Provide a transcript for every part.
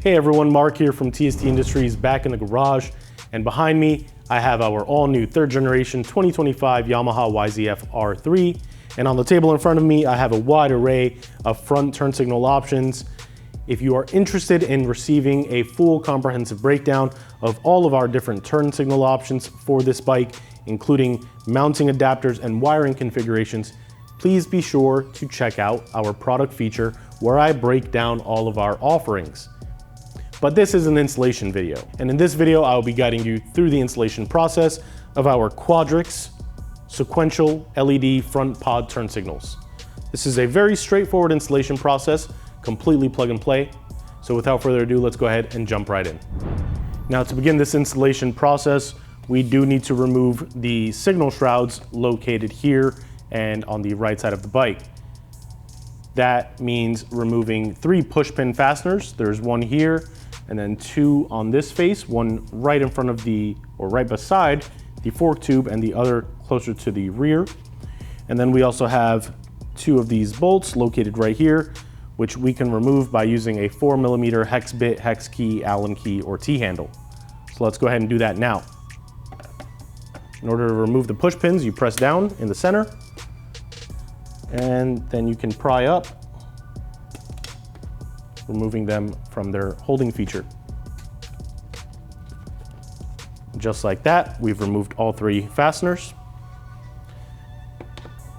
Hey everyone, Mark here from TST Industries back in the garage, and behind me I have our all-new 3rd generation 2025 Yamaha YZF-R3, and on the table in front of me I have a wide array of front turn signal options. If you are interested in receiving a full comprehensive breakdown of all of our different turn signal options for this bike, including mounting adapters and wiring configurations, please be sure to check out our product feature where I break down all of our offerings. But this is an installation video, and in this video I will be guiding you through the installation process of our Quadrix sequential LED front pod turn signals. This is a very straightforward installation process, completely plug and play. So without further ado, let's go ahead and jump right in. Now, to begin this installation process, we do need to remove the signal shrouds located here and on the right side of the bike. That means removing 3 push pin fasteners. There's one here and then 2 on this face, one right in front of or right beside the fork tube and the other closer to the rear. And then we also have 2 of these bolts located right here, which we can remove by using a 4mm hex bit, hex key, Allen key, or T-handle. So let's go ahead and do that now. In order to remove the push pins, you press down in the center, and then you can pry up, removing them from their holding feature. Just like that, we've removed all 3 fasteners.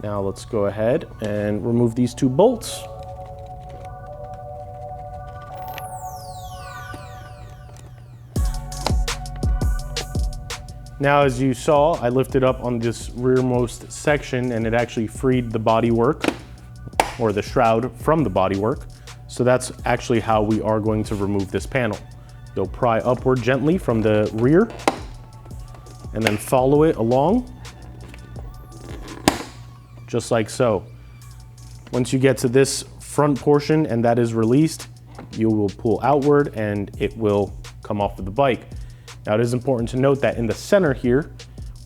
Now let's go ahead and remove these 2 bolts. Now, as you saw, I lifted up on this rearmost section and it actually freed the bodywork, or the shroud, from the bodywork. So that's actually how we are going to remove this panel. You'll pry upward gently from the rear and then follow it along, just like so. Once you get to this front portion and that is released, you will pull outward and it will come off of the bike. Now, it is important to note that in the center here,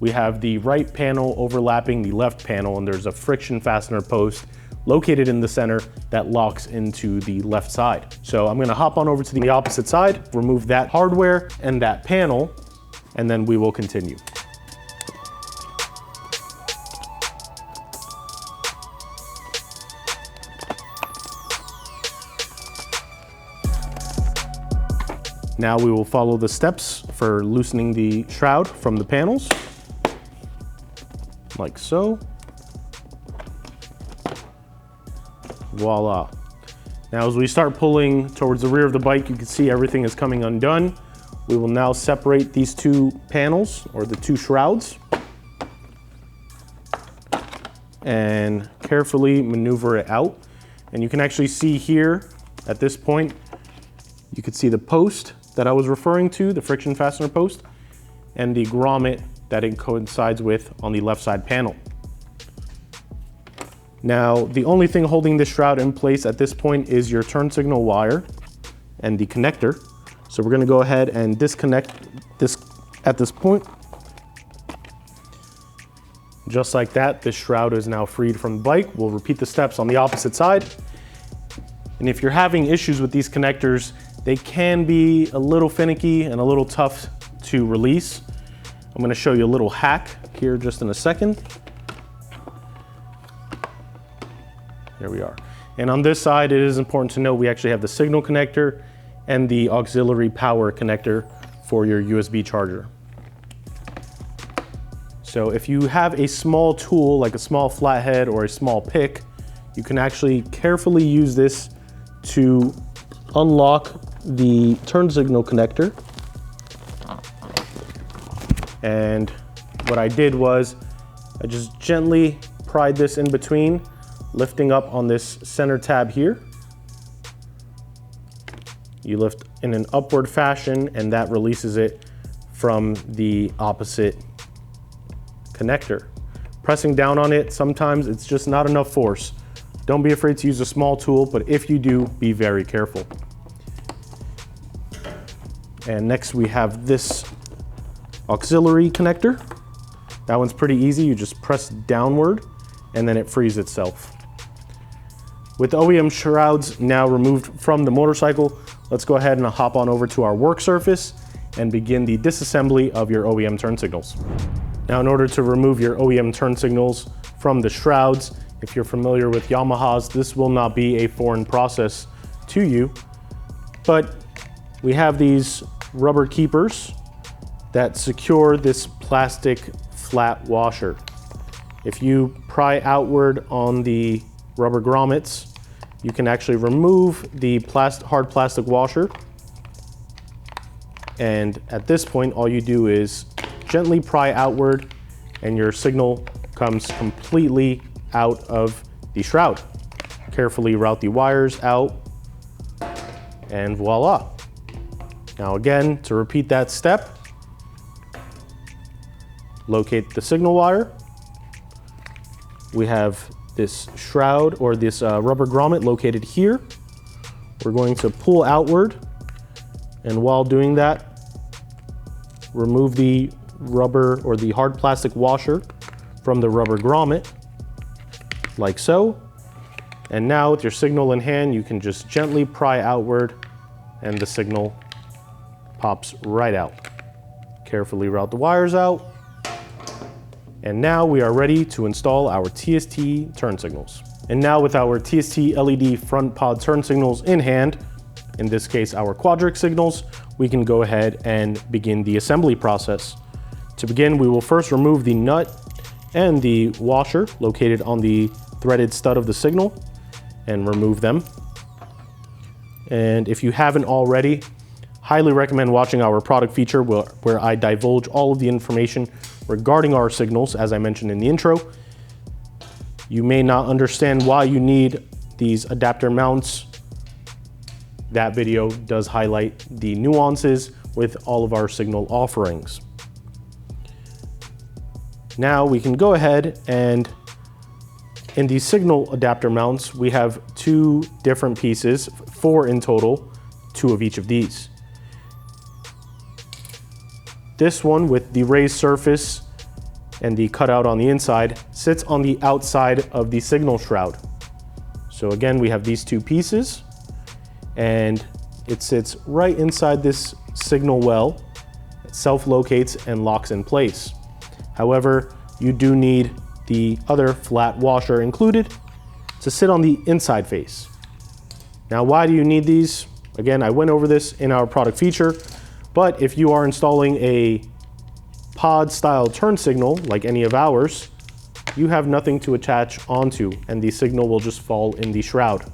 we have the right panel overlapping the left panel, and there's a friction fastener post located in the center that locks into the left side. So I'm gonna hop on over to the opposite side, remove that hardware and that panel, and then we will continue. Now we will follow the steps for loosening the shroud from the panels, like so. Voila. Now as we start pulling towards the rear of the bike, you can see everything is coming undone. We will now separate these 2 panels, or the 2 shrouds, and carefully maneuver it out. And you can actually see here, at this point, you can see the post that I was referring to, the friction fastener post, and the grommet that it coincides with on the left side panel. Now, the only thing holding this shroud in place at this point is your turn signal wire and the connector. So we're gonna go ahead and disconnect this at this point. Just like that, this shroud is now freed from the bike. We'll repeat the steps on the opposite side. And if you're having issues with these connectors, they can be a little finicky and a little tough to release. I'm gonna show you a little hack here just in a second. There we are. And on this side, it is important to know we actually have the signal connector and the auxiliary power connector for your USB charger. So if you have a small tool, like a small flathead or a small pick, you can actually carefully use this to unlock the turn signal connector. And what I did was I just gently pried this in between, lifting up on this center tab here. You lift in an upward fashion and that releases it from the opposite connector. Pressing down on it, sometimes it's just not enough force. Don't be afraid to use a small tool, but if you do, be very careful. And next we have this auxiliary connector. That one's pretty easy. You just press downward and then it frees itself. With OEM shrouds now removed from the motorcycle, let's go ahead and hop on over to our work surface and begin the disassembly of your OEM turn signals. Now, in order to remove your OEM turn signals from the shrouds, if you're familiar with Yamahas, this will not be a foreign process to you, but we have these rubber keepers that secure this plastic flat washer. If you pry outward on the rubber grommets, you can actually remove the hard plastic washer. And at this point, all you do is gently pry outward and your signal comes completely out of the shroud. Carefully route the wires out and voila. Now again, to repeat that step, locate the signal wire. We have this shroud or this rubber grommet located here. We're going to pull outward, and while doing that, remove the rubber or the hard plastic washer from the rubber grommet, like so. And now with your signal in hand, you can just gently pry outward and the signal pops right out. Carefully route the wires out. And now we are ready to install our TST turn signals. And now with our TST LED front pod turn signals in hand, in this case our quadric signals, we can go ahead and begin the assembly process. To begin, we will first remove the nut and the washer located on the threaded stud of the signal and remove them. And if you haven't already, highly recommend watching our product feature where I divulge all of the information regarding our signals, as I mentioned in the intro. You may not understand why you need these adapter mounts. That video does highlight the nuances with all of our signal offerings. Now we can go ahead and in these signal adapter mounts, we have two different pieces, 4 in total, 2 of each of these. This one with the raised surface and the cutout on the inside sits on the outside of the signal shroud. So again, we have these 2 pieces and it sits right inside this signal well. It self-locates and locks in place. However, you do need the other flat washer included to sit on the inside face. Now, why do you need these? Again, I went over this in our product feature, but if you are installing a pod style turn signal like any of ours, you have nothing to attach onto and the signal will just fall in the shroud.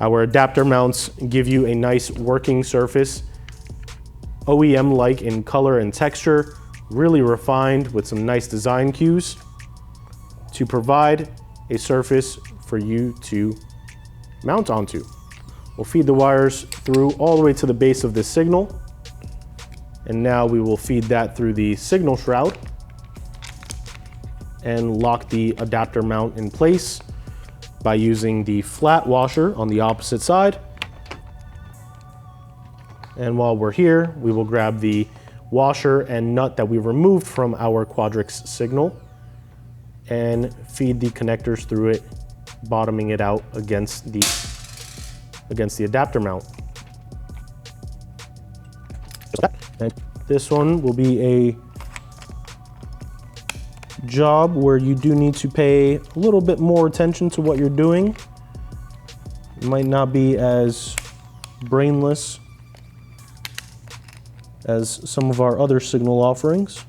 Our adapter mounts give you a nice working surface, OEM-like in color and texture, really refined with some nice design cues to provide a surface for you to mount onto. We'll feed the wires through all the way to the base of this signal. And now we will feed that through the signal shroud and lock the adapter mount in place by using the flat washer on the opposite side. And while we're here, we will grab the washer and nut that we removed from our quadrics signal and feed the connectors through it, bottoming it out against the adapter mount. And this one will be a job where you do need to pay a little bit more attention to what you're doing. It might not be as brainless as some of our other signal offerings.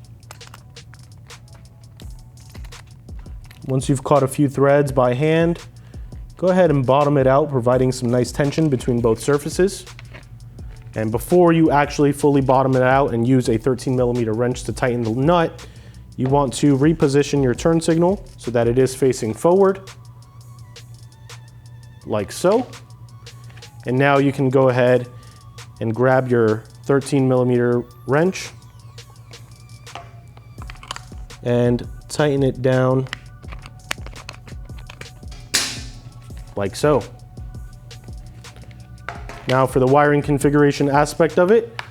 Once you've caught a few threads by hand, go ahead and bottom it out, providing some nice tension between both surfaces. And before you actually fully bottom it out and use a 13mm wrench to tighten the nut, you want to reposition your turn signal so that it is facing forward, like so. And now you can go ahead and grab your 13mm wrench and tighten it down like so. Now for the wiring configuration aspect of it,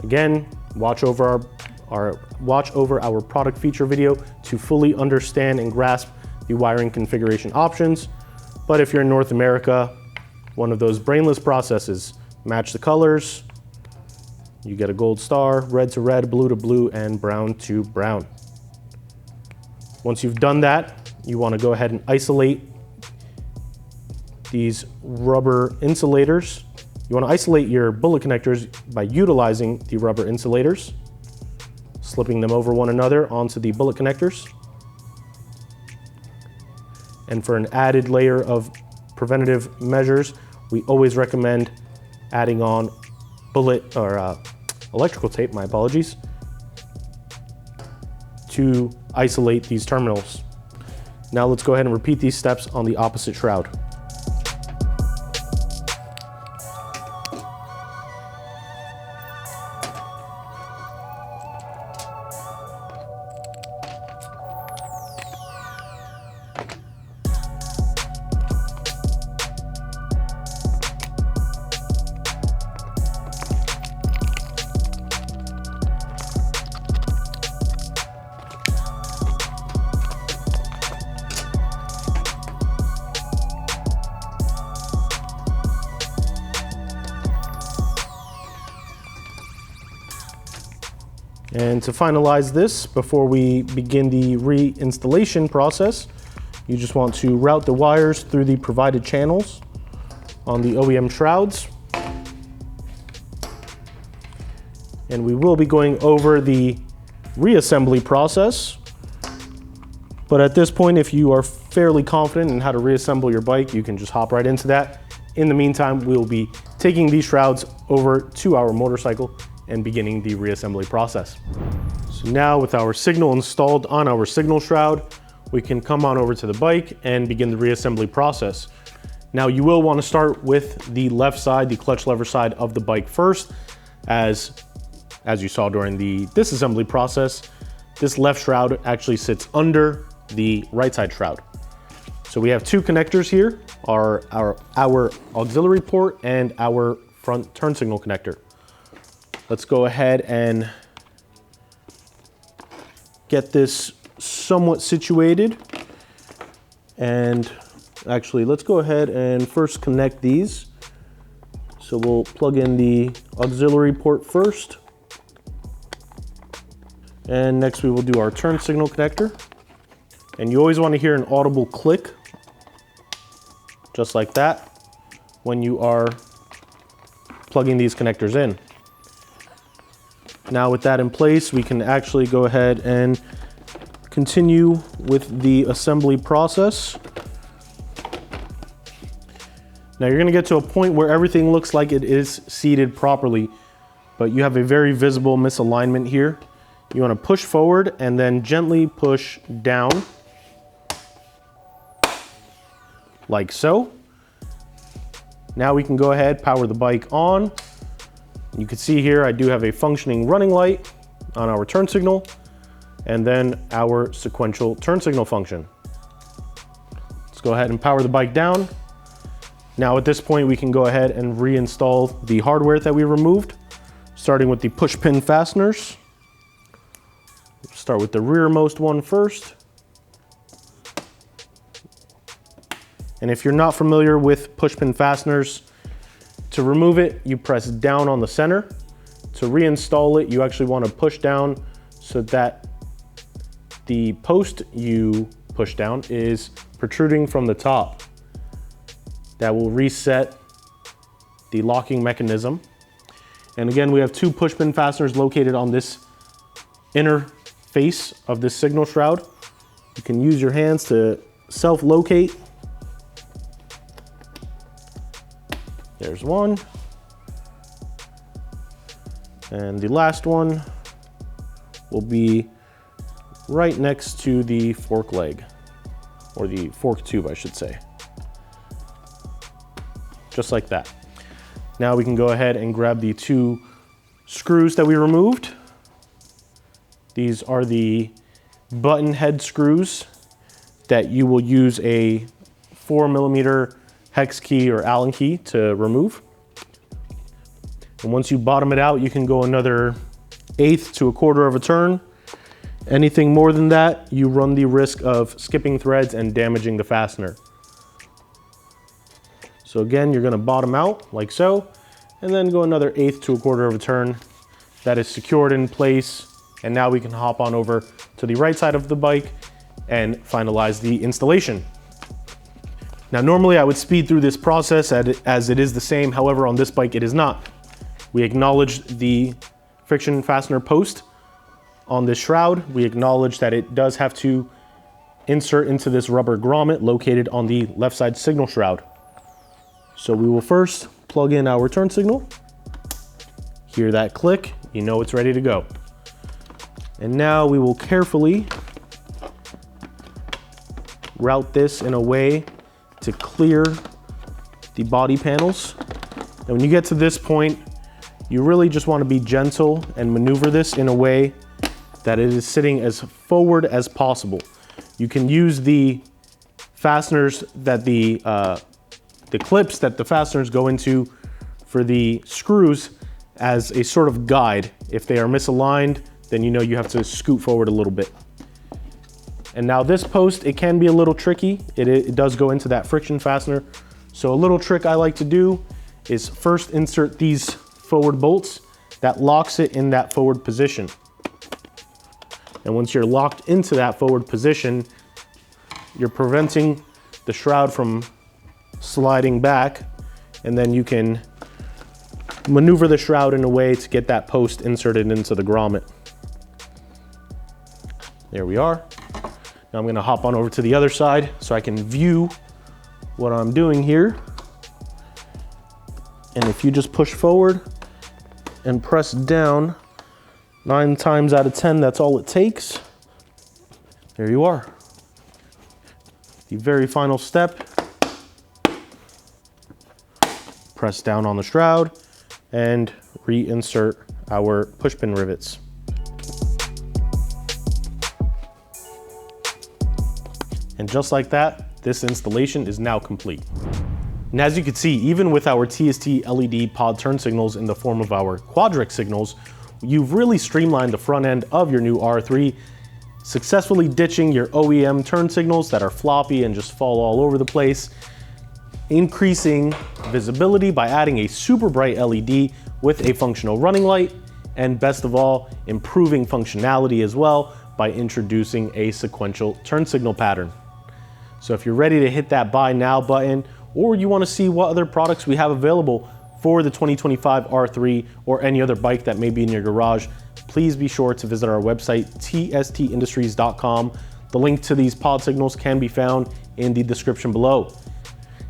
again, watch over our product feature video to fully understand and grasp the wiring configuration options. But if you're in North America, one of those brainless processes. Match the colors, you get a gold star, red to red, blue to blue, and brown to brown. Once you've done that, you want to go ahead and isolate these rubber insulators. You want to isolate your bullet connectors by utilizing the rubber insulators, slipping them over one another onto the bullet connectors. And for an added layer of preventative measures, we always recommend adding on bullet or electrical tape, my apologies, to isolate these terminals. Now let's go ahead and repeat these steps on the opposite shroud. And to finalize this, before we begin the reinstallation process, you just want to route the wires through the provided channels on the OEM shrouds. And we will be going over the reassembly process. But at this point, if you are fairly confident in how to reassemble your bike, you can just hop right into that. In the meantime, we'll be taking these shrouds over to our motorcycle and beginning the reassembly process. So now with our signal installed on our signal shroud, we can come on over to the bike and begin the reassembly process. Now you will want to start with the left side, the clutch lever side of the bike first, as you saw during the disassembly process, this left shroud actually sits under the right side shroud. So we have two connectors here, our auxiliary port and our front turn signal connector. Let's go ahead and get this somewhat situated. And actually, let's go ahead and first connect these. So we'll plug in the auxiliary port first. And next we will do our turn signal connector. And you always want to hear an audible click, just like that, when you are plugging these connectors in. Now with that in place, we can actually go ahead and continue with the assembly process. Now you're going to get to a point where everything looks like it is seated properly, but you have a very visible misalignment here. You want to push forward and then gently push down, like so. Now we can go ahead, power the bike on. You can see here I do have a functioning running light on our turn signal and then our sequential turn signal function. Let's go ahead and power the bike down. Now at this point we can go ahead and reinstall the hardware that we removed, starting with the push pin fasteners. Start with the rearmost one first. And if you're not familiar with push pin fasteners, to remove it, you press down on the center. To reinstall it, you actually want to push down so that the post you push down is protruding from the top. That will reset the locking mechanism. And again, we have two push pin fasteners located on this inner face of this signal shroud. You can use your hands to self-locate. There's one. And the last one will be right next to the fork leg, or the fork tube, I should say. Just like that. Now we can go ahead and grab the two screws that we removed. These are the button head screws that you will use a 4mm hex key or Allen key to remove. And once you bottom it out, you can go another 1/8 to 1/4 of a turn. Anything more than that, you run the risk of skipping threads and damaging the fastener. So again, you're gonna bottom out like so, and then go another 1/8 to 1/4 of a turn. That is secured in place. And now we can hop on over to the right side of the bike and finalize the installation. Now, normally I would speed through this process as it is the same. However, on this bike, it is not. We acknowledge the friction fastener post on this shroud. We acknowledge that it does have to insert into this rubber grommet located on the left side signal shroud. So we will first plug in our turn signal. Hear that click, you know it's ready to go. And now we will carefully route this in a way to clear the body panels. And when you get to this point, you really just want to be gentle and maneuver this in a way that it is sitting as forward as possible. You can use the fasteners that the clips that the fasteners go into for the screws as a sort of guide. If they are misaligned, then you know you have to scoot forward a little bit. And now this post, it can be a little tricky. It does go into that friction fastener. So a little trick I like to do is first insert these forward bolts. That locks it in that forward position. And once you're locked into that forward position, you're preventing the shroud from sliding back, and then you can maneuver the shroud in a way to get that post inserted into the grommet. There we are. Now I'm gonna hop on over to the other side so I can view what I'm doing here. And if you just push forward and press down, 9 times out of 10, that's all it takes. There you are. The very final step, press down on the shroud and reinsert our pushpin rivets. And just like that, this installation is now complete. And as you can see, even with our TST LED pod turn signals in the form of our Quadric signals, you've really streamlined the front end of your new R3, successfully ditching your OEM turn signals that are floppy and just fall all over the place, increasing visibility by adding a super bright LED with a functional running light, and best of all, improving functionality as well by introducing a sequential turn signal pattern. So if you're ready to hit that buy now button, or you want to see what other products we have available for the 2025 R3 or any other bike that may be in your garage, please be sure to visit our website, tstindustries.com. The link to these pod signals can be found in the description below.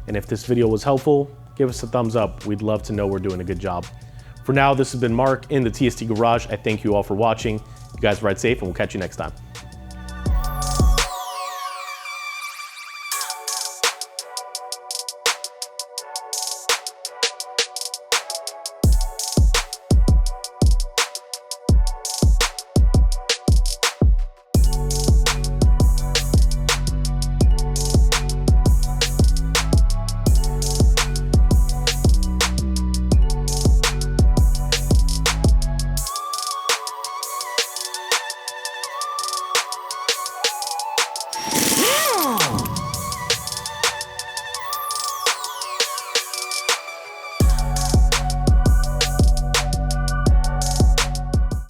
And if this video was helpful, give us a thumbs up. We'd love to know we're doing a good job. For now, this has been Mark in the TST Garage. I thank you all for watching. You guys ride safe, and we'll catch you next time.